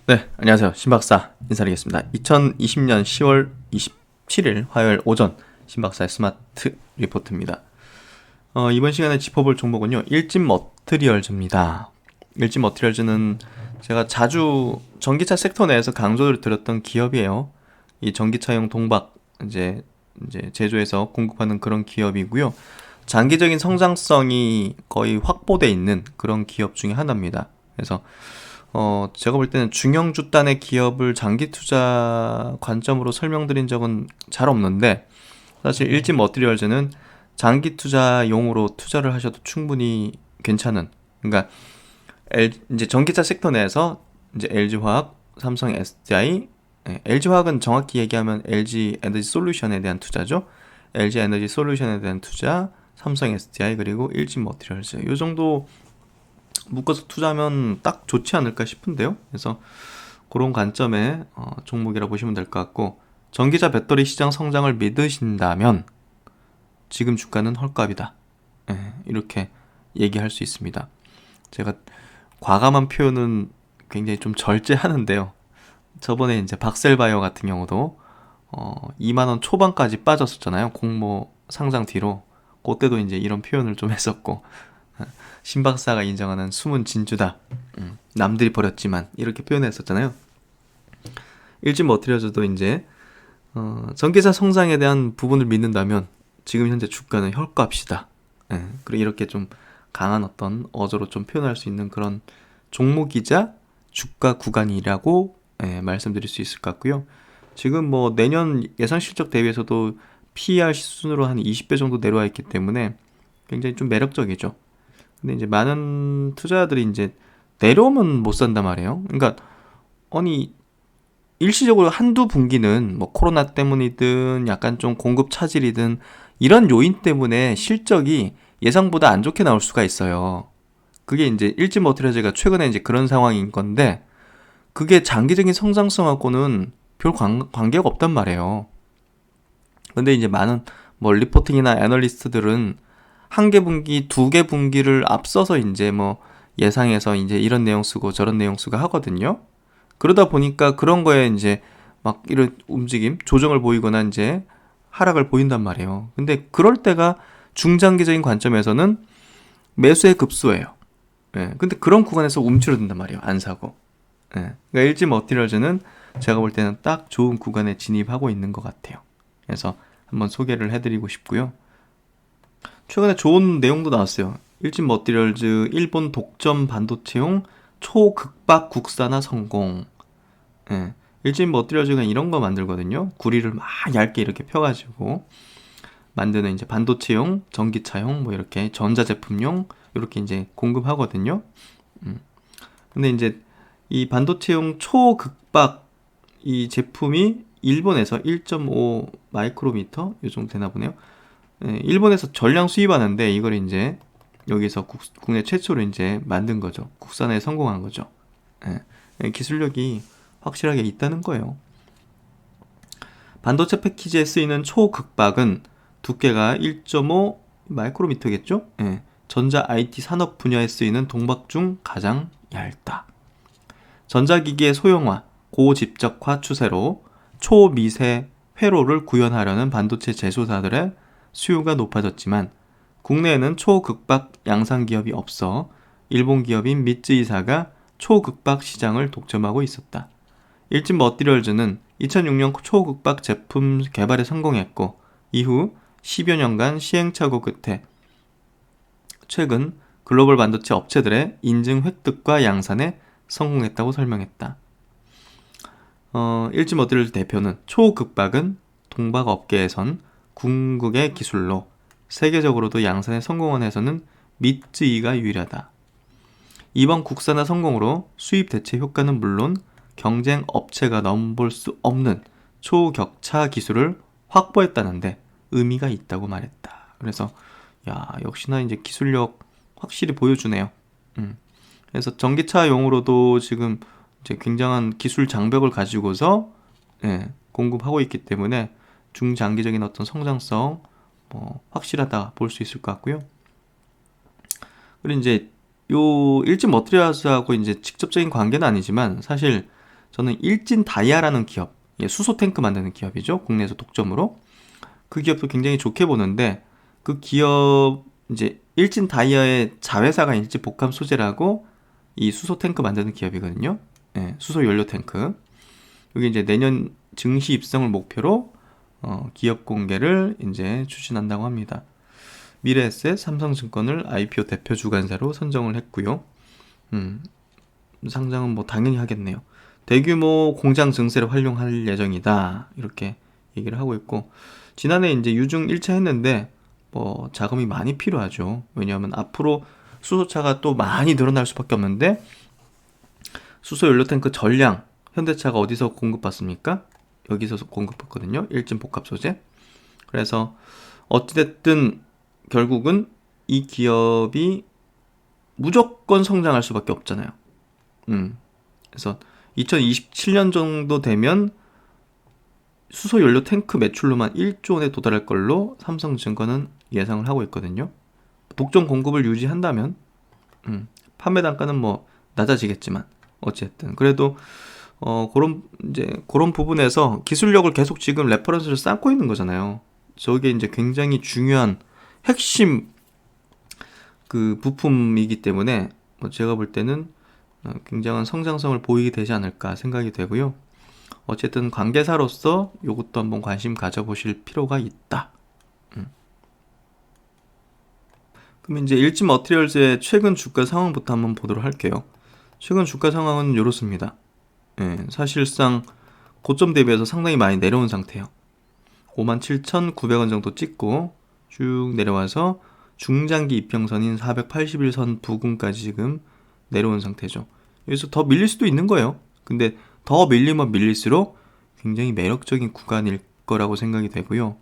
네, 안녕하세요. 신박사 인사드리겠습니다. 2020년 10월 27일 화요일 오전 신박사의 스마트 리포트입니다. 이번 시간에 짚어볼 종목은요, 일진 머트리얼즈입니다. 일진 머트리얼즈는 제가 자주 전기차 섹터 내에서 강조를 드렸던 기업이에요. 이 전기차용 동박 이제 제조해서 공급하는 그런 기업이고요. 장기적인 성장성이 거의 확보돼 있는 그런 기업 중에 하나입니다. 그래서 제가 볼 때는 중형주단의 기업을 장기 투자 관점으로 설명드린 적은 잘 없는데, 사실 일진 머티리얼즈는 장기 투자용으로 투자를 하셔도 충분히 괜찮은, 그러니까 이제 전기차 섹터 내에서 이제 LG화학, 삼성 SDI, LG화학은 정확히 얘기하면 LG 에너지 솔루션에 대한 투자죠. LG 에너지 솔루션에 대한 투자, 삼성 SDI 그리고 일진 머티리얼즈 이 정도 묶어서 투자하면 딱 좋지 않을까 싶은데요. 그래서 그런 관점의 종목이라 보시면 될 것 같고, 전기차 배터리 시장 성장을 믿으신다면 지금 주가는 헐값이다. 이렇게 얘기할 수 있습니다. 제가 과감한 표현은 굉장히 좀 절제하는데요. 저번에 이제 박셀바이오 같은 경우도 2만 원 초반까지 빠졌었잖아요. 공모 상장 뒤로. 그때도 이제 이런 표현을 좀 했었고, 신박사가 인정하는 숨은 진주다. 남들이 버렸지만 이렇게 표현했었잖아요. 일진 머티리얼즈도 이제 전기차 성장에 대한 부분을 믿는다면 지금 현재 주가는 헐값이다. 그리고 이렇게 좀 강한 어떤 어조로 좀 표현할 수 있는 그런 종목이자 주가 구간이라고 말씀드릴 수 있을 것 같고요. 지금 뭐 내년 예상 실적 대비해서도 PER 수준으로 한 20배 정도 내려와 있기 때문에 굉장히 좀 매력적이죠. 근데 이제 많은 투자자들이 이제 내려오면 못 산단 말이에요. 그러니까 아니 일시적으로 한두 분기는 뭐 코로나 때문이든 약간 좀 공급 차질이든 이런 요인 때문에 실적이 예상보다 안 좋게 나올 수가 있어요. 그게 이제 일진 머티리얼즈가 최근에 이제 그런 상황인 건데, 그게 장기적인 성장성하고는 별 관계가 없단 말이에요. 근데 이제 많은 뭐 리포팅이나 애널리스트들은 한 개 분기, 두 개 분기를 앞서서 이제 뭐 예상해서 이제 이런 내용 쓰고 저런 내용 쓰고 하거든요. 그러다 보니까 그런 거에 이제 막 이런 움직임, 조정을 보이거나 이제 하락을 보인단 말이에요. 근데 그럴 때가 중장기적인 관점에서는 매수의 급소예요. 근데 그런 구간에서 움츠러든단 말이에요. 안 사고. 그러니까 LG 머티리얼즈는 제가 볼 때는 딱 좋은 구간에 진입하고 있는 것 같아요. 그래서 한번 소개를 해드리고 싶고요. 최근에 좋은 내용도 나왔어요. 일진 머티리얼즈 일본 독점 반도체용 초극박 국산화 성공. 일진 머티리얼즈가 이런 거 만들거든요. 구리를 막 얇게 이렇게 펴가지고 만드는 이제 반도체용, 전기차용, 뭐 이렇게 전자제품용 이렇게 이제 공급하거든요. 근데 이제 이 반도체용 초극박 이 제품이 일본에서 1.5 마이크로미터 이 정도 되나 보네요. 일본에서 전량 수입하는데 이걸 이제 여기서 국내 최초로 이제 만든 거죠. 국산에 성공한 거죠. 기술력이 확실하게 있다는 거예요. 반도체 패키지에 쓰이는 초극박은 두께가 1.5 마이크로미터겠죠? 전자 IT 산업 분야에 쓰이는 동박 중 가장 얇다. 전자기기의 소형화, 고집적화 추세로 초미세 회로를 구현하려는 반도체 제조사들의 수요가 높아졌지만 국내에는 초극박 양산 기업이 없어 일본 기업인 미쯔이사가 초극박 시장을 독점하고 있었다. 일진 머티리얼즈는 2006년 초극박 제품 개발에 성공했고 이후 10여 년간 시행착오 끝에 최근 글로벌 반도체 업체들의 인증 획득과 양산에 성공했다고 설명했다. 일진 머티리얼즈 대표는 초극박은 동박 업계에선 궁극의 기술로 세계적으로도 양산에 성공한 회사는 미쯔이가 유일하다. 이번 국산화 성공으로 수입 대체 효과는 물론 경쟁 업체가 넘볼 수 없는 초격차 기술을 확보했다는데 의미가 있다고 말했다. 그래서 야, 역시나 이제 기술력 확실히 보여주네요. 그래서 전기차용으로도 지금 이제 굉장한 기술 장벽을 가지고서 공급하고 있기 때문에 중장기적인 어떤 성장성 확실하다 볼 수 있을 것 같고요. 그리고 이제 요 일진 머티리얼스하고 이제 직접적인 관계는 아니지만 사실 저는 일진다이아라는 기업, 수소 탱크 만드는 기업이죠. 국내에서 독점으로. 그 기업도 굉장히 좋게 보는데, 그 기업 이제 일진다이아의 자회사가 일진복합 소재라고 이 수소 탱크 만드는 기업이거든요. 수소 연료 탱크. 여기 이제 내년 증시 입성을 목표로 기업 공개를 이제 추진한다고 합니다. 미래에셋, 삼성증권을 IPO 대표 주관사로 선정을 했고요. 상장은 뭐 당연히 하겠네요. 대규모 공장 증세를 활용할 예정이다. 이렇게 얘기를 하고 있고, 지난해 이제 유중 1차 했는데 뭐 자금이 많이 필요하죠. 왜냐하면 앞으로 수소차가 또 많이 늘어날 수밖에 없는데, 수소 연료 탱크 전량 현대차가 어디서 공급받습니까? 여기서 공급받거든요. 일진 복합 소재. 그래서 어찌됐든 결국은 이 기업이 무조건 성장할 수밖에 없잖아요. 그래서 2027년 정도 되면 수소 연료 탱크 매출로만 1조 원에 도달할 걸로 삼성증권은 예상을 하고 있거든요. 독점 공급을 유지한다면 판매 단가는 뭐 낮아지겠지만 어쨌든 그래도 그런 부분에서 기술력을 계속 지금 레퍼런스를 쌓고 있는 거잖아요. 저게 이제 굉장히 중요한 핵심 그 부품이기 때문에 뭐 제가 볼 때는 굉장한 성장성을 보이게 되지 않을까 생각이 되고요. 어쨌든 관계사로서 이것도 한번 관심 가져보실 필요가 있다. 그럼 이제 일진 머티리얼즈의 최근 주가 상황부터 한번 보도록 할게요. 최근 주가 상황은 이렇습니다. 사실상 고점 대비해서 상당히 많이 내려온 상태예요. 57,900원 정도 찍고 쭉 내려와서 중장기 이평선인 481선 부근까지 지금 내려온 상태죠. 여기서 더 밀릴 수도 있는 거예요. 근데 더 밀리면 밀릴수록 굉장히 매력적인 구간일 거라고 생각이 되고요.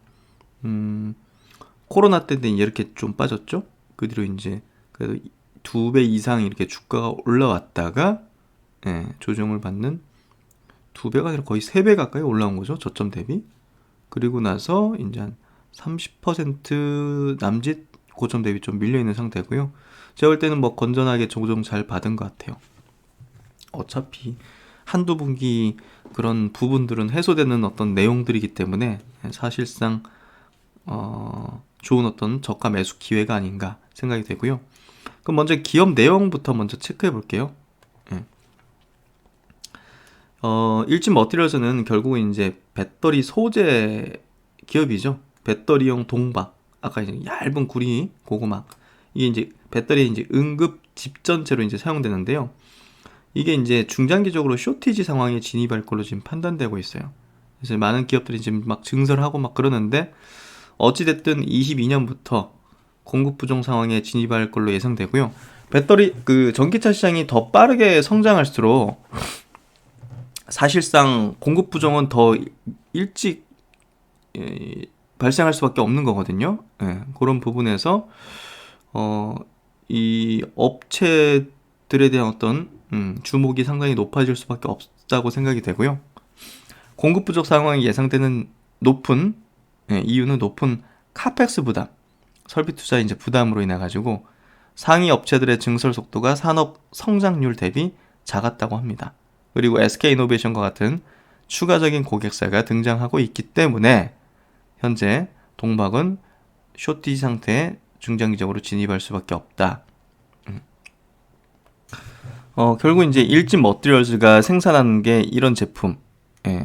코로나 때는 이렇게 좀 빠졌죠. 그 뒤로 이제 그래도 2배 이상 이렇게 주가가 올라왔다가 조정을 받는 2배가 아니라 거의 3배 가까이 올라온 거죠. 저점 대비. 그리고 나서 이제 한 30% 남짓 고점 대비 좀 밀려있는 상태고요. 제가 볼 때는 뭐 건전하게 조정 잘 받은 것 같아요. 어차피 한두 분기 그런 부분들은 해소되는 어떤 내용들이기 때문에 사실상 좋은 어떤 저가 매수 기회가 아닌가 생각이 되고요. 그럼 먼저 기업 내용부터 먼저 체크해 볼게요. 일진 머티리얼즈는 결국은 이제 배터리 소재 기업이죠. 배터리용 동박, 아까 이제 얇은 구리 고구마, 이게 이제 배터리 이제 응급 집전체로 이제 사용되는데요. 이게 이제 중장기적으로 쇼티지 상황에 진입할 걸로 지금 판단되고 있어요. 그래서 많은 기업들이 지금 막 증설하고 막 그러는데, 어찌됐든 22년부터 공급 부족 상황에 진입할 걸로 예상되고요. 배터리 그 전기차 시장이 더 빠르게 성장할수록 사실상 공급 부족은 더 일찍 발생할 수밖에 없는 거거든요. 그런 부분에서 이 업체들에 대한 어떤 주목이 상당히 높아질 수밖에 없다고 생각이 되고요. 공급 부족 상황이 예상되는 높은 이유는 높은 카펙스 부담, 설비 투자 이제 부담으로 인해 가지고 상위 업체들의 증설 속도가 산업 성장률 대비 작았다고 합니다. 그리고 SK이노베이션과 같은 추가적인 고객사가 등장하고 있기 때문에 현재 동박은 쇼티 상태에 중장기적으로 진입할 수밖에 없다. 결국 이제 일진 머티리얼즈가 생산하는 게 이런 제품,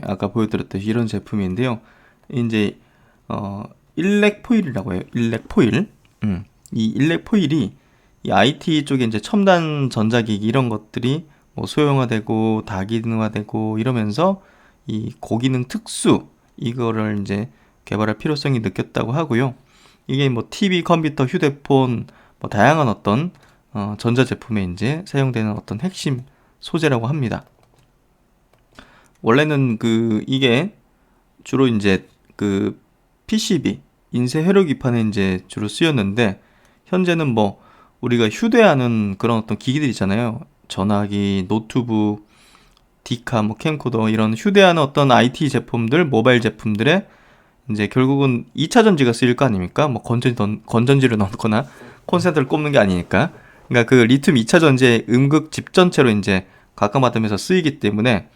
아까 보여드렸듯이 이런 제품인데요. 이제 일렉 포일이라고 해요. 일렉 포일. 이 일렉 포일이 이 IT 쪽에 이제 첨단 전자기기 이런 것들이 뭐 소형화되고 다기능화되고 이러면서 이 고기능 특수 이거를 이제 개발할 필요성이 느꼈다고 하고요. 이게 뭐 TV, 컴퓨터, 휴대폰 뭐 다양한 어떤 전자제품에 이제 사용되는 어떤 핵심 소재라고 합니다. 원래는 이게 주로 이제 PCB 인쇄 회로 기판에 이제 주로 쓰였는데, 현재는 뭐 우리가 휴대하는 그런 어떤 기기들 있잖아요. 전화기, 노트북, 디카, 뭐 캠코더 이런 휴대하는 어떤 IT 제품들, 모바일 제품들에 이제 결국은 2차 전지가 쓰일 거 아닙니까? 뭐 건전지를 넣거나 콘센트를 꼽는 게 아니니까. 그러니까 그 리튬 2차 전지의 음극 집전체로 이제 가까마듬에서 쓰이기 때문에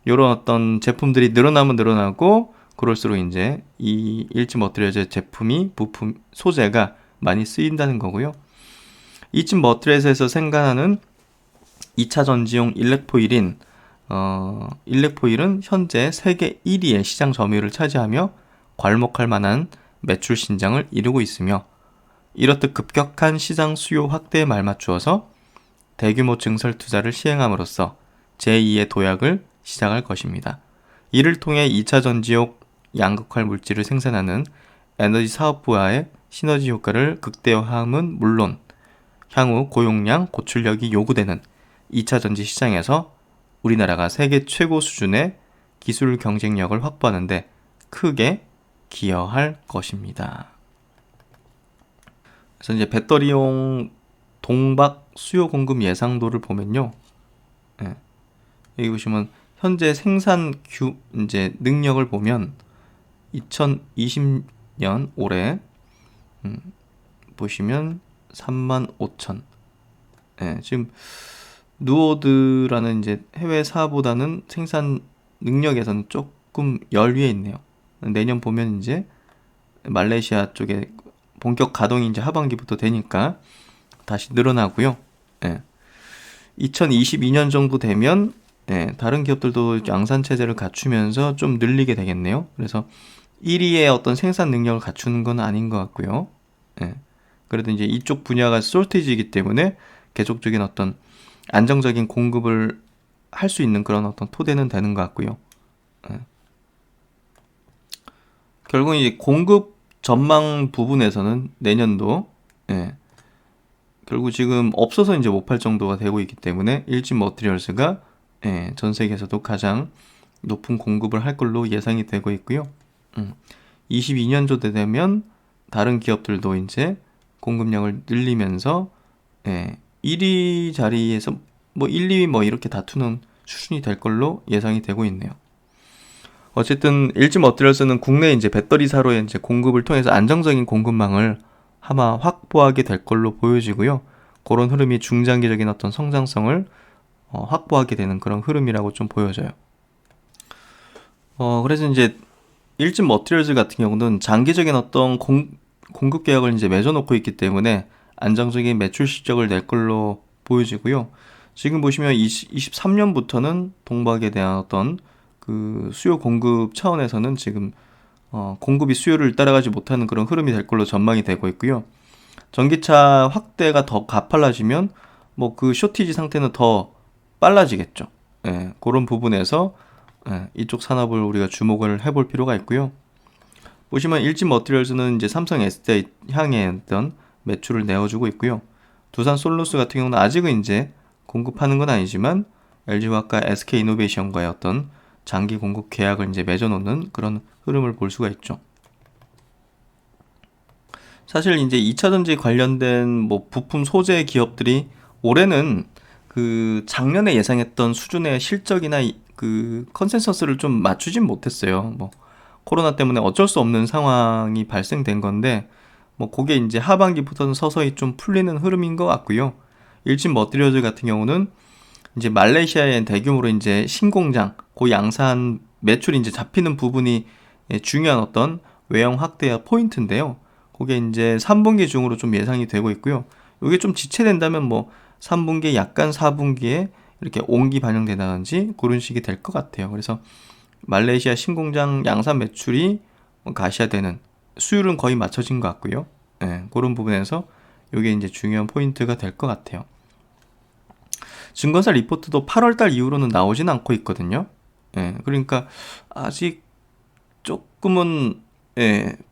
이런 어떤 제품들이 늘어나면 늘어나고 그럴수록 이제 이 일지 머티리얼즈 제품이 부품 소재가 많이 쓰인다는 거고요. 일지 머티리얼즈에서 생산하는 2차 전지용 일렉포일은 현재 세계 1위의 시장 점유율을 차지하며 괄목할 만한 매출 신장을 이루고 있으며, 이렇듯 급격한 시장 수요 확대에 말맞추어서 대규모 증설 투자를 시행함으로써 제2의 도약을 시작할 것입니다. 이를 통해 2차 전지용 양극화 물질을 생산하는 에너지 사업부와의 시너지 효과를 극대화함은 물론 향후 고용량, 고출력이 요구되는 2차 전지 시장에서 우리나라가 세계 최고 수준의 기술 경쟁력을 확보하는 데 크게 기여할 것입니다. 그래서 이제 배터리용 동박 수요 공급 예상도를 보면요. 예, 여기 보시면 현재 생산 이제 능력을 보면 2020년 올해 보시면 35,000. 예, 지금 누오드라는 이제 해외 사보다는 생산 능력에서는 조금 열위에 있네요. 내년 보면 이제 말레이시아 쪽에 본격 가동이 이제 하반기부터 되니까 다시 늘어나고요. 예. 2022년 정도 되면 다른 기업들도 양산 체제를 갖추면서 좀 늘리게 되겠네요. 그래서 1위의 어떤 생산 능력을 갖추는 건 아닌 것 같고요. 예. 그래도 이제 이쪽 분야가 솔티지이기 때문에 계속적인 어떤 안정적인 공급을 할 수 있는 그런 어떤 토대는 되는 것 같고요. 예. 결국 이제 공급 전망 부분에서는 내년도 결국 지금 없어서 이제 못 팔 정도가 되고 있기 때문에 일진 머티리얼스가 전 세계에서도 가장 높은 공급을 할 걸로 예상이 되고 있고요. 22년도 되면 다른 기업들도 이제 공급량을 늘리면서 1위 자리에서 뭐 1, 2위 뭐 이렇게 다투는 수준이 될 걸로 예상이 되고 있네요. 어쨌든 일지 머티리얼스는 국내 이제 배터리사로의 이제 공급을 통해서 안정적인 공급망을 아마 확보하게 될 걸로 보여지고요. 그런 흐름이 중장기적인 어떤 성장성을 확보하게 되는 그런 흐름이라고 좀 보여져요. 그래서 이제 일진 머티리얼즈 같은 경우는 장기적인 어떤 공급 계약을 이제 맺어놓고 있기 때문에 안정적인 매출 실적을 낼 걸로 보여지고요. 지금 보시면 23년부터는 동박에 대한 어떤 그 수요 공급 차원에서는 지금 공급이 수요를 따라가지 못하는 그런 흐름이 될 걸로 전망이 되고 있고요. 전기차 확대가 더 가팔라지면 뭐 그 쇼티지 상태는 더 빨라지겠죠. 그런 부분에서 이쪽 산업을 우리가 주목을 해볼 필요가 있고요. 보시면 일진 머티리얼즈는 이제 삼성 SDI 향해 어떤 매출을 내어주고 있고요. 두산 솔루스 같은 경우는 아직은 이제 공급하는 건 아니지만 LG화학과 SK이노베이션과의 어떤 장기 공급 계약을 이제 맺어놓는 그런 흐름을 볼 수가 있죠. 사실 이제 2차 전지 관련된 뭐 부품 소재 기업들이 올해는 그 작년에 예상했던 수준의 실적이나 그 컨센서스를 좀 맞추진 못했어요. 뭐 코로나 때문에 어쩔 수 없는 상황이 발생된 건데 뭐 그게 이제 하반기부터는 서서히 좀 풀리는 흐름인 것 같고요. 일진 머티리얼즈 같은 경우는 이제 말레이시아의 대규모로 이제 신공장, 그 양산 매출이 이제 잡히는 부분이 중요한 어떤 외형 확대의 포인트인데요. 그게 이제 3분기 중으로 좀 예상이 되고 있고요. 이게 좀 지체된다면 뭐 3분기 약간 4분기에 이렇게 온기 반영된다든지 그런 식이 될 것 같아요. 그래서 말레이시아 신공장 양산 매출이 가시화되는 수율은 거의 맞춰진 것 같고요. 그런 부분에서 이게 이제 중요한 포인트가 될 것 같아요. 증권사 리포트도 8월달 이후로는 나오진 않고 있거든요. 그러니까 아직 조금은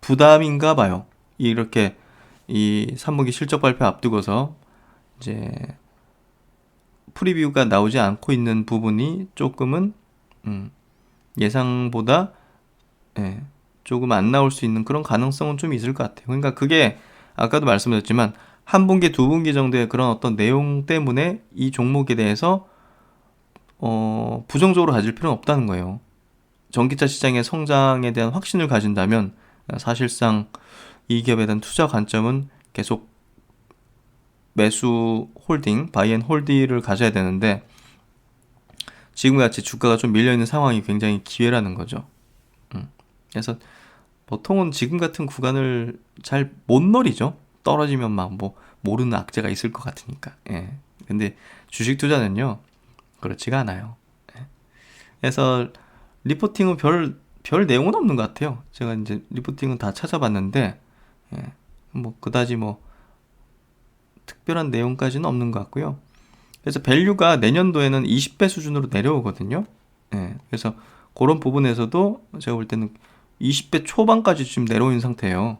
부담인가 봐요. 이렇게 이 3분기 실적 발표 앞두고서 이제 프리뷰가 나오지 않고 있는 부분이 조금은 예상보다 조금 안 나올 수 있는 그런 가능성은 좀 있을 것 같아요. 그러니까 그게 아까도 말씀드렸지만 한 분기, 두 분기 정도의 그런 어떤 내용 때문에 이 종목에 대해서 부정적으로 가질 필요는 없다는 거예요. 전기차 시장의 성장에 대한 확신을 가진다면 사실상 이 기업에 대한 투자 관점은 계속 매수 홀딩, 바이 앤 홀드를 가져야 되는데 지금같이 주가가 좀 밀려있는 상황이 굉장히 기회라는 거죠. 그래서 보통은 지금 같은 구간을 잘 못 노리죠. 떨어지면 막 뭐 모르는 악재가 있을 것 같으니까. 예. 근데 주식 투자는요 그렇지가 않아요. 예. 그래서 리포팅은 별 내용은 없는 것 같아요. 제가 이제 리포팅은 다 찾아봤는데 예. 뭐 그다지 뭐 특별한 내용까지는 없는 것 같고요. 그래서 밸류가 내년도에는 20배 수준으로 내려오거든요. 예. 그래서 그런 부분에서도 제가 볼 때는 20배 초반까지 지금 내려온 상태예요.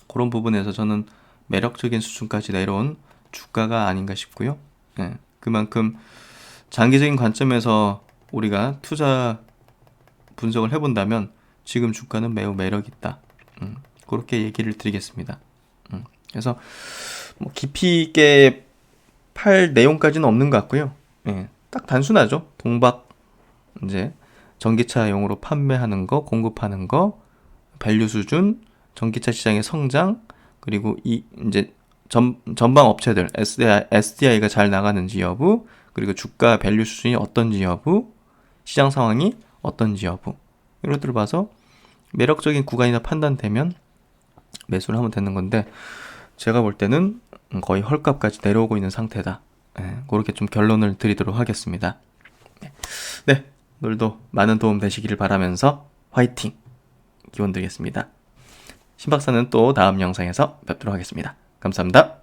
그런 부분에서 저는 매력적인 수준까지 내려온 주가가 아닌가 싶고요. 예, 그만큼 장기적인 관점에서 우리가 투자 분석을 해본다면 지금 주가는 매우 매력있다. 그렇게 얘기를 드리겠습니다. 그래서 뭐 깊이 있게 팔 내용까지는 없는 것 같고요. 예, 딱 단순하죠. 동박 이제 전기차용으로 판매하는 거, 공급하는 거, 밸류 수준, 전기차 시장의 성장, 그리고 이제 전방 업체들 SDI가 잘 나가는지 여부, 그리고 주가 밸류 수준이 어떤지 여부, 시장 상황이 어떤지 여부, 이런 것들을 봐서 매력적인 구간이나 판단되면 매수를 하면 되는 건데, 제가 볼 때는 거의 헐값까지 내려오고 있는 상태다. 네, 그렇게 좀 결론을 드리도록 하겠습니다. 네, 오늘도 많은 도움 되시기를 바라면서 화이팅! 기원 드리겠습니다. 신박사는 또 다음 영상에서 뵙도록 하겠습니다. 감사합니다.